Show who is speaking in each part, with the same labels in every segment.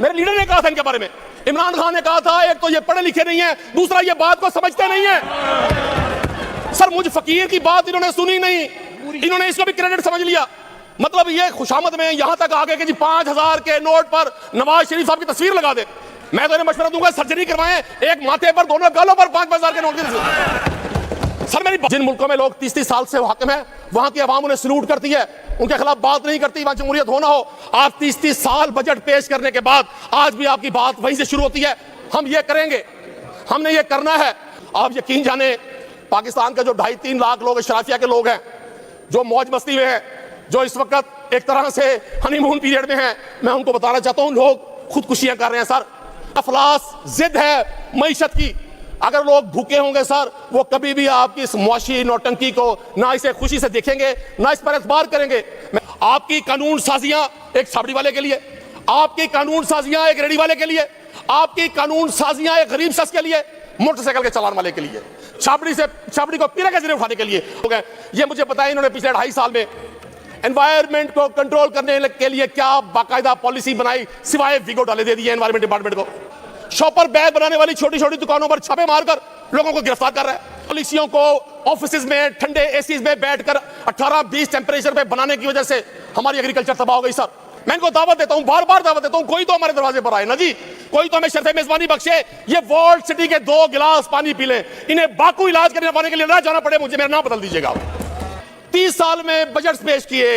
Speaker 1: मेरे लीडर ने कहा था इनके बारे में, इमरान खान ने कहा था, एक तो ये पढ़े लिखे नहीं है, दूसरा ये बात को समझते नहीं है। सर मुझ फकीर की बात इन्होंने सुनी नहीं, इन्होंने इसको भी क्रेडिट समझ लिया। मतलब ये खुशामद में यहां तक आ गए कि जी 5000 के नोट पर नवाज शरीफ साहब की तस्वीर लगा दे। मैं तो इन्हें मशवरा दूंगा सर्जरी करवाएं, एक माथे पर दोनों गालों पर 5,000 के नोट की। सर मेरी जिन मुल्कों में लोग 30-30 साल से हाकिम है, वहां की आवाम उन्हें सल्यूट करती है, उनके खिलाफ बात नहीं करती, वहां जमहूरियत होना हो। आप 30-30 साल बजट पेश करने के बाद आज भी आपकी बात वहीं से शुरू होती है, हम ये करेंगे, हमने ये करना है। आप यकीन जाने पाकिस्तान का जो 2.5-3 लाख लोग शराफिया के लोग हैं, जो मौज मस्ती में हैं, जो इस वक्त एक तरह से हनीमून पीरियड में हैं, मैं उनको बताना चाहता हूं लोग खुदकुशियां कर रहे हैं। सर अफलास जिद है मईशत की, अगर लोग भूखे होंगे सर वो कभी भी आपकी इस मुआशी नौटंकी को ना इसे खुशी से देखेंगे, ना इस पर एतबार करेंगे। आपकी कानून साजियां एक छाबड़ी वाले के लिए, आपकी कानून साजियां एक रेडी वाले के लिए, आपकी कानून साजियां एक गरीब शख्स के लिए, मोटरसाइकिल के चलाने वाले के लिए, छाबड़ी को पीने के जरिए उठाने के लिए हो गए। ये मुझे पता है इन्होंने पिछले 2.5 साल में एनवायरमेंट को कंट्रोल करने के लिए क्या बाकायदा पॉलिसी बनाई, सिवाय वीगो डाले दे दिए एनवायरमेंट डिपार्टमेंट को। शॉपर बैग बनाने वाली छोटी छोटी दुकानों पर छापे मारकर लोगों को गिरफ्तार कर रहा है। पॉलिसियों को ऑफिस में ठंडे एसीज में बैठकर 18-20 टेंपरेचर पे बनाने की वजह से हमारी एग्रीकल्चर तबाह हो गई। सर मैं इनको दावत देता हूं, बार बार दावत देता हूं, कोई तो हमारे दरवाजे पर आए ना जी, कोई तो हमें शर्फ़े मेजबानी बख्शे, ये वॉल्ट सिटी के 2 गिलास पानी पी लें, इन्हें बाकू इलाज करने के लिए ना जाना पड़े, मुझे मेरा नाम बदल दीजिएगा। 30 साल में बजट पेश किए,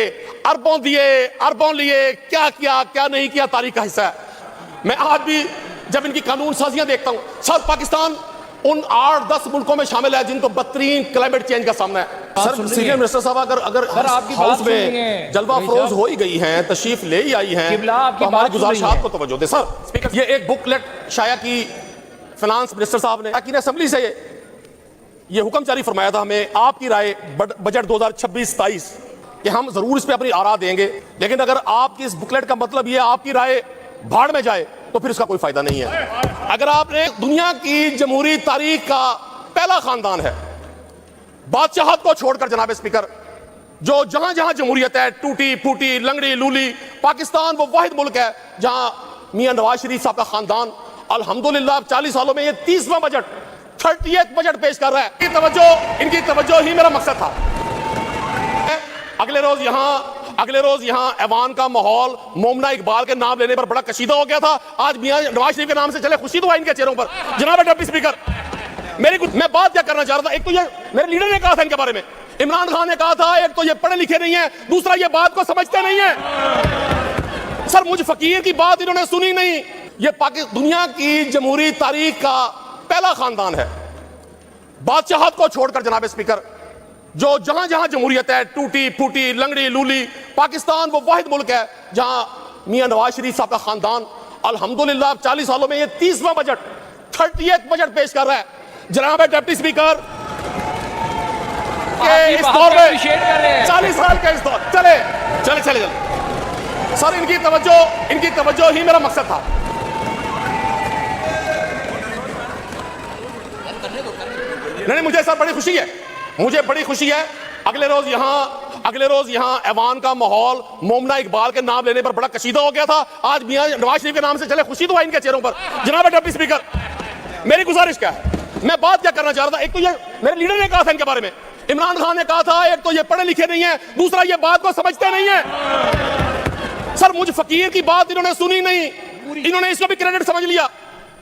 Speaker 1: अरबों दिए, अरबों लिए, क्या किया क्या नहीं किया तारीख का हिस्सा है। मैं आज भी जब इनकी कानून साजियां देखता हूं, सर पाकिस्तान उन 8-10 मुल्कों में शामिल है जिनको बदतरीन क्लाइमेट चेंज का सामना है। सर सीनियर मिनिस्टर साहब अगर हाउस में जलवा फरोज हो ही गई हैं, तशरीफ ले ही आई हैं, तो हमारी गुजारिश आपको तवज्जो दे। सर स्पीकर ये एक बुकलेट शाया की फाइनेंस मिनिस्टर साहब ने असेंबली से ये हुक्म जारी फरमाया था हमें, आपकी राय बजट 2026-27 कि हम जरूर इस पर अपनी आरा देंगे, लेकिन अगर आपकी इस बुकलेट का मतलब ये आपकी राय भाड़ में जाए तो फिर इसका कोई फायदा नहीं है। अगर आपने दुनिया की जमहूरी तारीख का पहला खानदान है, बादशाहत को छोड़कर जनाब स्पीकर, जो जहां जहां जमहूरियत है टूटी फूटी लंगड़ी लूली, पाकिस्तान वो वाहिद मुल्क है जहां मियां नवाज शरीफ साहब का खानदान अल्हम्दुलिल्लाह 40 सालों में ये 30वां बजट 30th बजट पेश कर रहा है। इनकी तवज्जो ही मेरा मकसद था। अगले रोज यहाँ ऐवान का माहौल मोमना इकबाल के नाम लेने पर बड़ा कशीदा हो गया था। आज मियां नवाज शरीफ के नाम से चले खुशी तो इनके चेहरों पर। जनाब डिप्टी स्पीकर मैं बात क्या करना चाह रहा था, एक तो ये मेरे लीडर ने कहा था इनके बारे में, इमरान खान ने कहा था, एक तो ये पढ़े लिखे नहीं है, दूसरा ये बात को समझते नहीं है। सर मुझ फकीर की बात इन्होंने सुनी नहीं। ये दुनिया की जमहूरी तारीख का पहला खानदान है, बादशाहत को छोड़कर जनाब स्पीकर, जो जहां जहां जमहूरियत है टूटी फूटी लंगड़ी लूली, पाकिस्तान वो वाहिद मुल्क है जहां मियां नवाज शरीफ साहब का खानदान अल्हम्दुलिल्लाह 40 सालों में ये 30वां बजट 30th बजट पेश कर रहा है। जनाब डिप्टी स्पीकर के इस दौर में 40 साल के इस दौर चले सर इनकी तवज्जो ही मेरा मकसद था। नहीं मुझे सर बड़ी खुशी है, अगले रोज यहाँ ऐवान का माहौल मोमना इकबाल के नाम लेने पर बड़ा कशीदा हो गया था। आज मियां नवाज शरीफ के नाम से चले खुशी तो इनके चेहरों पर। जनाब डिप्टी स्पीकर मेरी गुजारिश क्या है, मैं बात क्या करना चाह रहा था, एक तो ये मेरे लीडर ने कहा था इनके बारे में, इमरान खान ने कहा था, एक तो ये पढ़े लिखे नहीं है, दूसरा ये बात को समझते नहीं है। सर मुझ फकीर की बात इन्होंने सुनी नहीं, इन्होंने इसको भी क्रेडिट समझ लिया।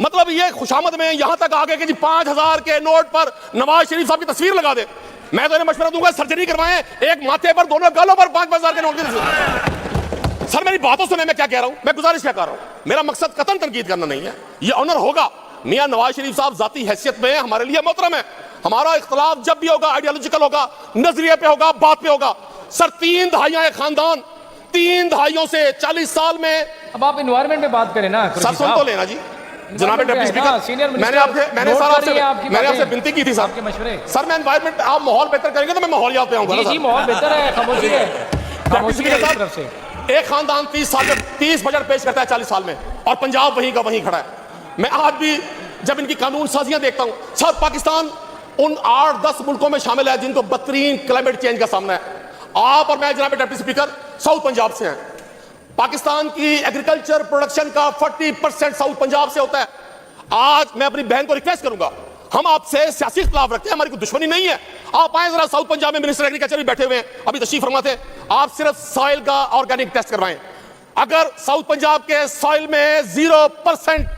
Speaker 1: मतलब ये खुशामद में यहां तक आ गए कि जी 5000 के नोट पर नवाज शरीफ साहब की तस्वीर लगा दे। मैं तो इन्हें मशवरा दूंगा सर्जरी करवाएं, एक माथे पर दोनों गालों पर 5,000 के नोट की। सर मेरी बातों सुने मैं क्या कह रहा हूं, मैं गुजारिश क्या कर रहा हूं, मेरा मकसद कतन तनकीद करना नहीं है। ये ऑनर होगा, मियां नवाज शरीफ साहब जाती हैसियत में हमारे लिए मोहतरम है, हमारा इख्तलाफ जब भी होगा आइडियोलॉजिकल होगा, नजरिए पे होगा, बात पे होगा। सर 3 दहाइयां एक खानदान, 3 दहाइयों से 40 साल में। अब आप एनवायरमेंट में बात करें ना सर, सुन तो लेना जी जनाब डिप्टी स्पीकर, मैंने आपसे विनती की थी सर मैं एनवायरमेंट आप माहौल बेहतर करेंगे तो मैं माहौल पे आऊंगा ना सर। माहौल बेहतर है, खामोशी है। एक खानदान 30 बजट पेश करता है 40 साल में, और पंजाब वहीं का वहीं खड़ा है। मैं आज भी जब इनकी कानून साजियां देखता हूं, सर पाकिस्तान उन 8-10 मुल्कों में शामिल है जिनको बदतरीन क्लाइमेट चेंज का सामना है। आप और मैं जनाब डिप्टी स्पीकर साउथ पंजाब से हैं, पाकिस्तान की एग्रीकल्चर प्रोडक्शन का 40% साउथ पंजाब से होता है। आज मैं अपनी बहन को रिक्वेस्ट करूंगा, हम आपसे सियासी इख्तिलाफ रखते हैं, हमारी कोई दुश्मनी नहीं है, आप आए जरा साउथ पंजाब में मिनिस्टर एग्रीकल्चर भी बैठे हुए हैं, अभी तशरीफ फरमा थे, आप सिर्फ सॉइल का ऑर्गेनिक टेस्ट करवाएं। अगर साउथ पंजाब के सॉइल में 0%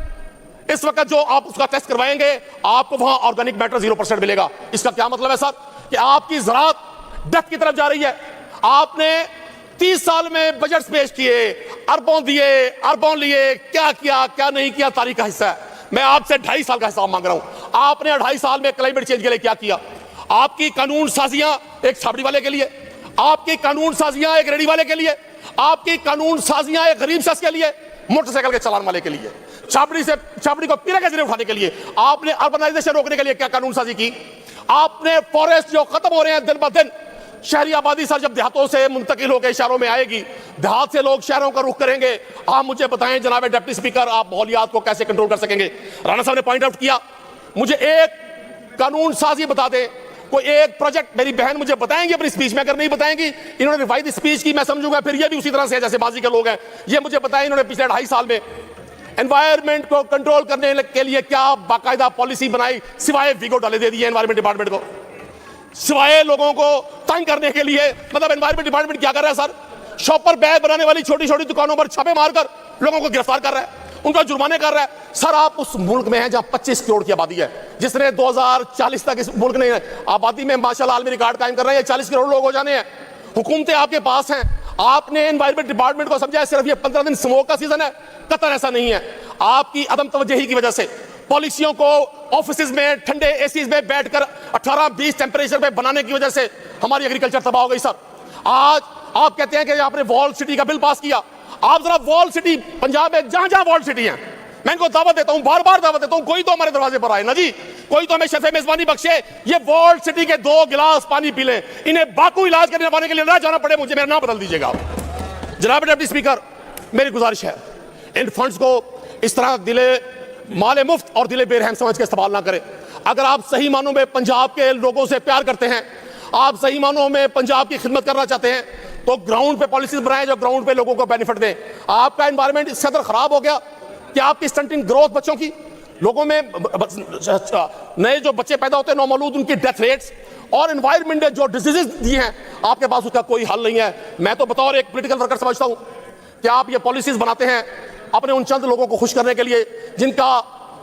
Speaker 1: इस वक्त जो आप उसका टेस्ट करवाएंगे, आपको वहां ऑर्गेनिक मैटर 0% मिलेगा। इसका क्या मतलब है सर? कि आपकी ज़राअत डेथ की तरफ जा रही है। आपने 30 साल में बजट पेश किए, अरबों दिए, अरबों लिए, क्या किया क्या नहीं किया, तारीख का हिस्सा है। मैं आपसे 2.5 साल का हिसाब मांग रहा हूं। आपने 2.5 साल में क्लाइमेट चेंज के लिए क्या किया? आपकी कानून साजियां एक छाबड़ी वाले के लिए, आपकी कानून साजियां एक रेडी वाले के लिए, आपकी कानून साजियां एक गरीब शख्स के लिए, मोटरसाइकिल के चालान वाले के लिए, छाबड़ी को पीला के जरिए उठाने के लिए। आपने अर्बनाइजेशन रोकने के लिए क्या कानून साजी की? आपने फॉरेस्ट जो खत्म हो रहे हैं दिन ब दिन, शहरी आबादी सर जब देहातों से मुंतकिल होकर शहरों में आएगी, देहात से लोग शहरों का रुख करेंगे। आप मुझे बताएं जनाब डिप्टी स्पीकर, आप माहौलियात को कैसे कंट्रोल कर सकेंगे? राणा साहब ने पॉइंट आउट किया, मुझे एक कानून साजी बता दें, कोई एक प्रोजेक्ट। मेरी बहन मुझे बताएंगी अपनी स्पीच में, अगर नहीं बताएंगी, इन्होंने रिवाइज स्पीच की, मैं समझूंगा फिर ये भी उसी तरह से जैसे बाजी के लोग हैं। ये मुझे बताएं इन्होंने पिछले 2.5 साल में एनवायरमेंट को कंट्रोल करने के लिए क्या बाकायदा पॉलिसी बनाई, सिवाय वीगो डाले दे दिए एनवायरमेंट डिपार्टमेंट को, सिवाय लोगों को तंग करने के लिए। मतलब एनवायरमेंट डिपार्टमेंट क्या कर रहा है सर? शॉपर बैग बनाने वाली छोटी छोटी दुकानों पर छापे मारकर लोगों को गिरफ्तार कर रहा है, उनका जुर्माने कर रहा है। सर आप उस मुल्क में हैं जहां 25 करोड़ की आबादी है, जिसने 2040 तक इस मुल्क ने आबादी में माशाल्लाह आलमी रिकॉर्ड कायम कर रहे हैं, 40 करोड़ लोग हो जाने हैं। हुकूमतें आपके पास हैं, आपने एनवायरमेंट डिपार्टमेंट को समझा सिर्फ ये 15 दिन स्मोक का सीजन है। कतर ऐसा नहीं है। आपकी अदम तवज्जोही की वजह से पॉलिसियों को ऑफिस में ठंडे एसीज में बैठकर 18-20 टेंपरेचर पे बनाने की वजह से हमारी एग्रीकल्चर तबाह हो गई सर। आज आप कहते हैं कि आपने वॉल सिटी का बिल पास किया। आप जरा वॉल सिटी पंजाब में जहां जहां वॉल सिटी है, मैं इनको दावत देता हूं, बार बार दावत देता हूं, कोई तो हमारे दरवाजे पर आए ना जी, कोई तो हमें शफ़े मेजबानी बख्शे, ये वॉल सिटी के 2 गिलास पानी पी लें, इन्हें बाकू इलाज करने पाने के लिए ना जाना पड़े मुझे, मेरा नाम बदल दीजिएगा आप। जनाब डिप्टी स्पीकर, मेरी गुजारिश है इन फंड्स को इस तरह दिले माले मुफ्त और दिले बेरहम समझ के इस्तेमाल ना करें। अगर आप सही मानों में पंजाब के लोगों से प्यार करते हैं, आप सही मानों में पंजाब की खिदमत करना चाहते हैं, तो ग्राउंड पे पॉलिसीज बनाएं जो ग्राउंड पे लोगों को बेनिफिट दें। आपका एनवायरनमेंट इस कदर खराब हो गया कि आपकी स्टंटिंग ग्रोथ बच्चों की, लोगों में नए जो बच्चे पैदा होते हैं नौमौलूद, उनकी डेथ रेट्स और एनवायरनमेंट जो डिजीजेस दिए हैं, आपके पास उसका कोई हल नहीं है। मैं तो बतौर एक पॉलिटिकल वर्कर समझता हूं कि आप ये पॉलिसीज बनाते हैं अपने उन चंद लोगों को खुश करने के लिए जिनका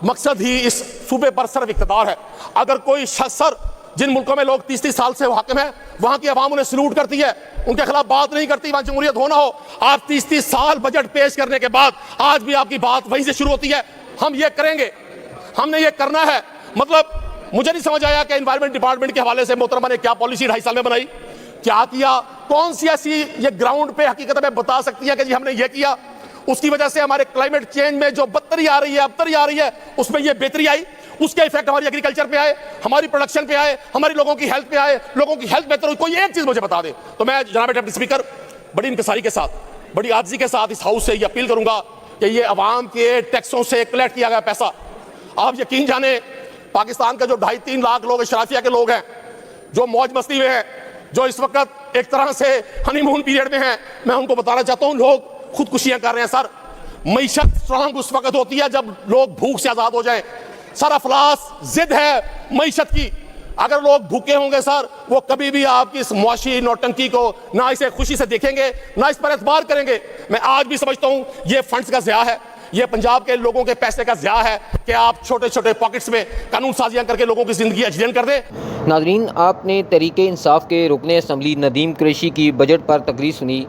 Speaker 1: मकसद ही इस सूबे पर सिर्फ इक़्तिदार है। अगर कोई सर जिन मुल्कों में लोग 30-30 साल से हाकिम है, वहां की आवाम उन्हें सलूट करती है, उनके खिलाफ बात नहीं करती, वहां जमहूरियत हो ना हो, आप 30-30 साल बजट पेश करने के बाद आज भी आपकी बात वहीं से शुरू होती है, हम ये करेंगे, हमने ये करना है। मतलब मुझे नहीं समझ आया कि एनवायरनमेंट डिपार्टमेंट के हवाले से मोहतरमा ने क्या पॉलिसी 2.5 साल में बनाई, क्या किया, कौन सी ऐसी ये ग्राउंड पे हकीकत में बता सकती है कि जी हमने ये किया, उसकी वजह से हमारे क्लाइमेट चेंज में जो बदतरी आ रही है, अबतरी आ रही है, उसमें ये बेहतरी आई, उसके इफेक्ट हमारी एग्रीकल्चर पे आए, हमारी प्रोडक्शन पे आए, हमारी लोगों की हेल्थ पे आए, लोगों की हेल्थ बेहतर हुई। कोई एक चीज मुझे बता दे तो मैं जनाब डिप्टी स्पीकर बड़ी इंकसारी के साथ, बड़ी आजिज़ी के साथ इस हाउस से ये अपील करूंगा कि ये अवाम के टैक्सों से कलेक्ट किया गया पैसा, आप यकीन जाने पाकिस्तान का जो 2.5-3 लाख लोग शराफिया के लोग हैं, जो मौज मस्ती में हैं, जो इस वक्त एक तरह से हनीमून पीरियड में हैं, मैं उनको बताना चाहता हूं लोग खुदकुशियां कर रहे हैं सर। मईशत स्ट्रांग उस वक्त होती है जब लोग भूख से आजाद हो जाएं। सर अफलास जिद है मईशत की, अगर लोग भूखे होंगे सर, वो कभी भी आपकी इस मुआशी नौटंकी को ना इसे खुशी से देखेंगे, ना इस पर एतबार करेंगे। मैं आज भी समझता हूं ये फंड्स का ज़िया है, ये पंजाब के लोगों के पैसे का ज़िया है कि आप छोटे छोटे पॉकेट्स में कानून साजियां करके लोगों की जिंदगी अजयन कर दें।
Speaker 2: नाज़रीन, आपने तहरीक इंसाफ के रुकने असम्बली नदीम कुरैशी की बजट पर तकरीर सुनी।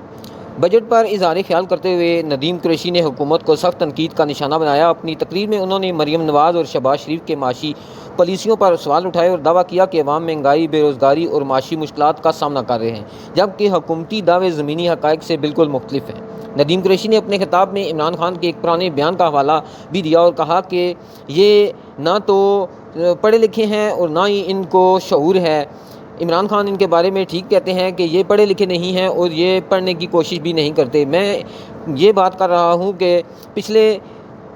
Speaker 2: बजट पर इज़हार ख्याल करते हुए नदीम कुरैशी ने हुकूमत को सख्त तनकीद का निशाना बनाया। अपनी तकरीर में उन्होंने मरीम नवाज़ और शहबाज शरीफ के माशी पॉलिसियों पर सवाल उठाए और दावा किया कि अवाम महंगाई, बेरोज़गारी और माशी मुश्किलात का सामना कर रहे हैं, जबकि हुकूमती दावे ज़मीनी हक़ाइक़ से बिल्कुल मुख्तलिफ हैं। नदीम कुरैशी ने अपने खिताब में इमरान खान के एक पुराने बयान का हवाला भी दिया और कहा कि ये ना तो पढ़े लिखे हैं और ना ही इनको शऊर है। इमरान खान इनके बारे में ठीक कहते हैं कि ये पढ़े लिखे नहीं हैं और ये पढ़ने की कोशिश भी नहीं करते। मैं ये बात कर रहा हूँ कि पिछले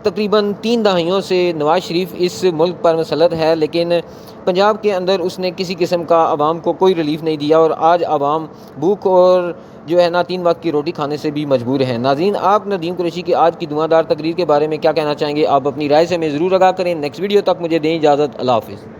Speaker 2: तकरीबन 3 दहाइयों से नवाज शरीफ इस मुल्क पर मसलत है, लेकिन पंजाब के अंदर उसने किसी किस्म का आवाम को कोई रिलीफ नहीं दिया और आज आवाम भूख और जो है ना 3 वक्त की रोटी खाने से भी मजबूर है। नाज़रीन, आप नदीम कुरैशी की आज की धुआंधार तकरीर के बारे में क्या कहना चाहेंगे? आप अपनी राय से हमें ज़रूर आगाह करें। नेक्स्ट वीडियो तक मुझे दें इजाज़त। अल्लाह हाफ़िज़।